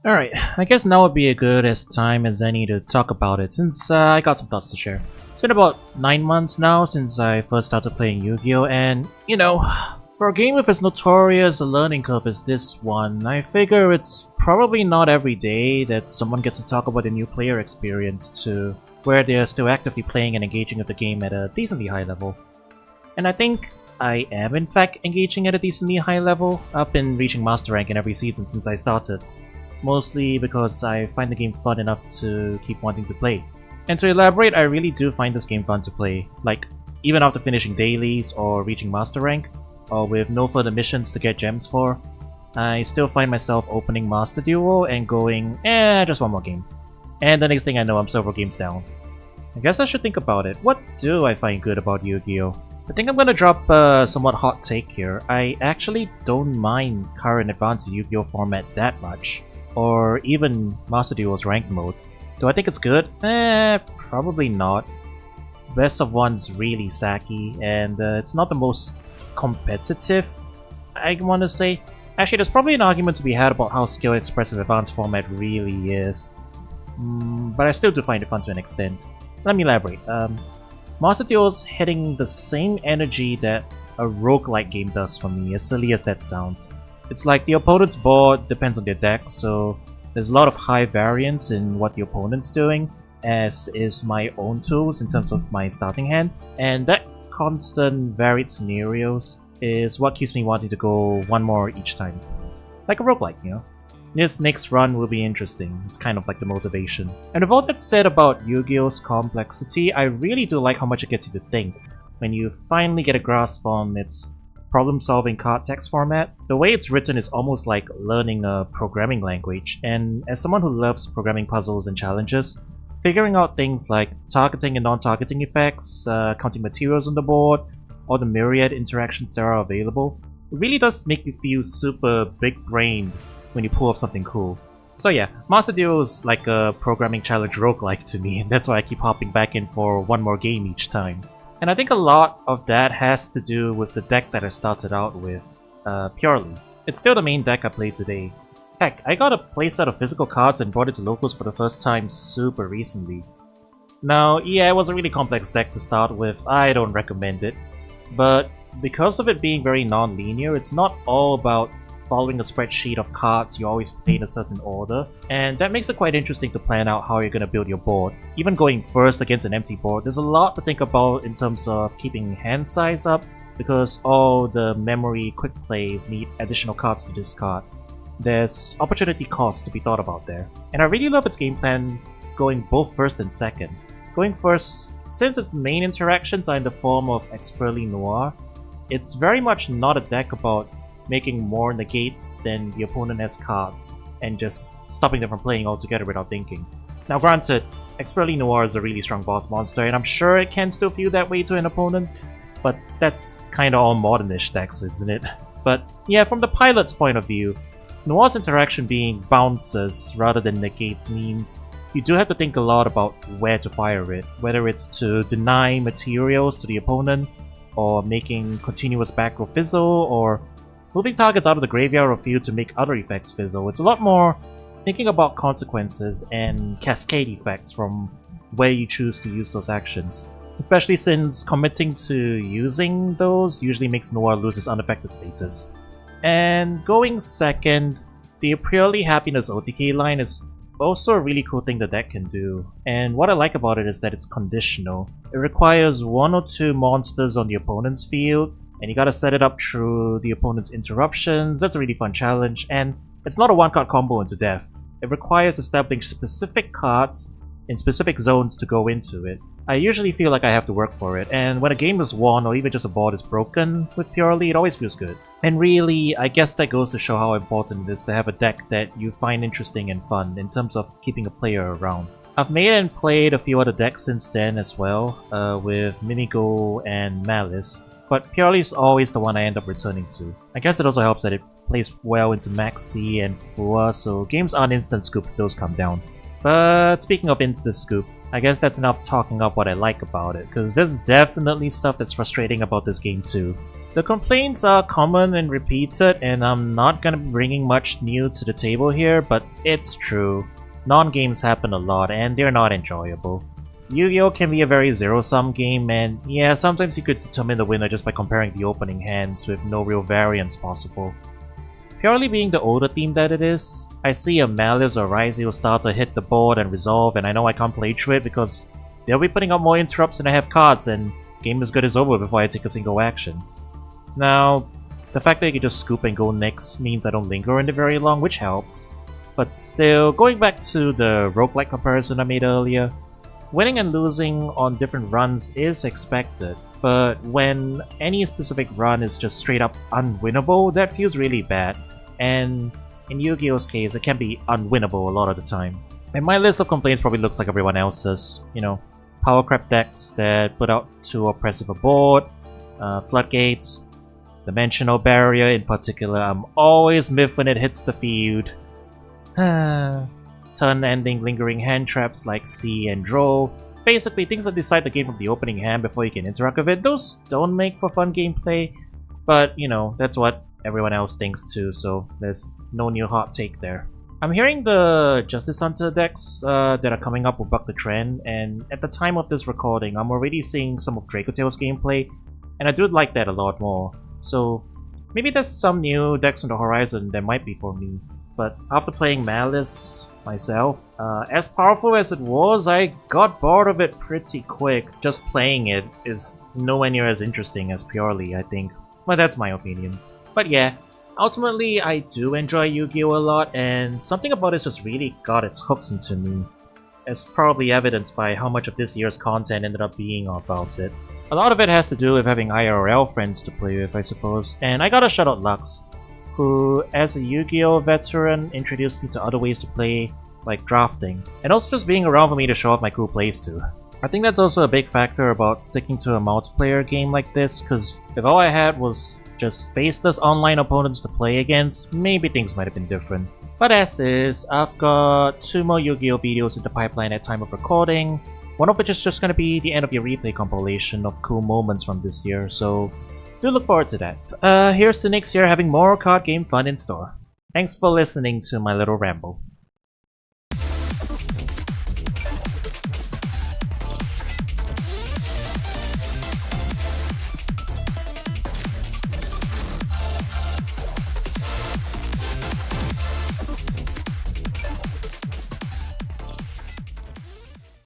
Alright, I guess now would be a good as time as any to talk about it since I got some thoughts to share. It's been about 9 months now since I first started playing Yu-Gi-Oh! And, you know, for a game with as notorious a learning curve as this one, I figure it's probably not every day that someone gets to talk about a new player experience to where they're still actively playing and engaging with the game at a decently high level. And I think I am in fact engaging at a decently high level. I've been reaching Master Rank in every season since I started. Mostly because I find the game fun enough to keep wanting to play. And to elaborate, I really do find this game fun to play. Like, even after finishing dailies or reaching Master Rank, or with no further missions to get gems for, I still find myself opening Master Duo and going, just one more game. And the next thing I know, I'm several games down. I guess I should think about it. What do I find good about Yu-Gi-Oh? I think I'm gonna drop a somewhat hot take here. I actually don't mind current advanced Yu-Gi-Oh format that much. Or even Master Duo's ranked mode. Do I think it's good? Probably not. Best of One's really sacky, and it's not the most competitive, I want to say. Actually, there's probably an argument to be had about how skill expressive advanced format really is. But I still do find it fun to an extent. Let me elaborate. Master Duo's hitting the same energy that a roguelike game does for me, as silly as that sounds. It's like the opponent's board depends on their deck, so there's a lot of high variance in what the opponent's doing, as is my own tools in terms of my starting hand, and that constant varied scenarios is what keeps me wanting to go one more each time. Like a roguelike, you know? This next run will be interesting, it's kind of like the motivation. And with all that said about Yu-Gi-Oh's complexity, I really do like how much it gets you to think when you finally get a grasp on its problem-solving card text format. The way it's written is almost like learning a programming language, and as someone who loves programming puzzles and challenges, figuring out things like targeting and non-targeting effects, counting materials on the board, or the myriad interactions that are available, it really does make you feel super big-brained when you pull off something cool. So yeah, Master Duo is like a programming challenge roguelike to me, and that's why I keep hopping back in for one more game each time. And I think a lot of that has to do with the deck that I started out with, Purrely. It's still the main deck I play today. Heck, I got a playset of physical cards and brought it to locals for the first time super recently. Now, yeah, it was a really complex deck to start with, I don't recommend it. But because of it being very non-linear, it's not all about following a spreadsheet of cards you always play in a certain order, and that makes it quite interesting to plan out how you're going to build your board. Even going first against an empty board, there's a lot to think about in terms of keeping hand size up, because all the memory quick plays need additional cards to discard. There's opportunity cost to be thought about there. And I really love its game plan going both first and second. Going first, since its main interactions are in the form of Purrely Noir, it's very much not a deck about making more negates than the opponent has cards, and just stopping them from playing altogether without thinking. Now granted, Purrely Noir is a really strong boss monster, and I'm sure it can still feel that way to an opponent, but that's kinda all modernish decks, isn't it? But yeah, from the pilot's point of view, Noir's interaction being bounces rather than negates means you do have to think a lot about where to fire it, whether it's to deny materials to the opponent, or making continuous back row fizzle, or moving targets out of the graveyard or field to make other effects fizzle. It's a lot more thinking about consequences and cascade effects from where you choose to use those actions. Especially since committing to using those usually makes Noir lose its unaffected status. And going second, the Purely Happiness OTK line is also a really cool thing the deck can do. And what I like about it is that it's conditional. It requires 1 or 2 monsters on the opponent's field, and you gotta set it up through the opponent's interruptions. That's a really fun challenge, and it's not a one-card combo into death. It requires establishing specific cards in specific zones to go into it. I usually feel like I have to work for it, and when a game is won or even just a board is broken with Purely, it always feels good. And really, I guess that goes to show how important it is to have a deck that you find interesting and fun in terms of keeping a player around. I've made and played a few other decks since then as well, with Minigo and Malice, but Purely is always the one I end up returning to. I guess it also helps that it plays well into Maxi and Fua, so games aren't instant scoop if those come down. But speaking of instant scoop, I guess that's enough talking up what I like about it, because there's definitely stuff that's frustrating about this game too. The complaints are common and repeated, and I'm not gonna be bringing much new to the table here, but it's true. Non-games happen a lot, and they're not enjoyable. Yu-Gi-Oh! Can be a very zero-sum game, and yeah, sometimes you could determine the winner just by comparing the opening hands with no real variance possible. Purely being the older theme that it is, I see a Malice or Raizio start to hit the board and resolve, and I know I can't play through it because they'll be putting up more interrupts than I have cards, and game is good is over before I take a single action. Now, the fact that you can just scoop and go next means I don't linger in it very long, which helps. But still, going back to the roguelike comparison I made earlier, winning and losing on different runs is expected, but when any specific run is just straight up unwinnable, that feels really bad. And in Yu-Gi-Oh's case, it can be unwinnable a lot of the time. And my list of complaints probably looks like everyone else's. You know, power crap decks that put out too oppressive a board, floodgates, dimensional barrier in particular. I'm always miffed when it hits the field. Turn-ending lingering hand traps like C and Draw. Basically, things that decide the game from the opening hand before you can interact with it. Those don't make for fun gameplay, but you know, that's what everyone else thinks too, so there's no new hot take there. I'm hearing the Justice Hunter decks that are coming up will buck the trend, and at the time of this recording, I'm already seeing some of Dracotale's gameplay, and I do like that a lot more. So maybe there's some new decks on the horizon that might be for me. But after playing Malice myself, as powerful as it was, I got bored of it pretty quick. Just playing it is nowhere near as interesting as Purely, I think. But that's my opinion. But yeah, ultimately I do enjoy Yu-Gi-Oh! A lot, and something about it just really got its hooks into me. As probably evidenced by how much of this year's content ended up being about it. A lot of it has to do with having IRL friends to play with, I suppose, and I gotta shout out Lux, who, as a Yu-Gi-Oh! Veteran, introduced me to other ways to play, like drafting, and also just being around for me to show off my cool plays too. I think that's also a big factor about sticking to a multiplayer game like this, cause if all I had was just faceless online opponents to play against, maybe things might have been different. But as is, I've got 2 more Yu-Gi-Oh! Videos in the pipeline at time of recording, one of which is just gonna be the end of your replay compilation of cool moments from this year, so do look forward to that. Here's to next year having more card game fun in store. Thanks for listening to my little ramble.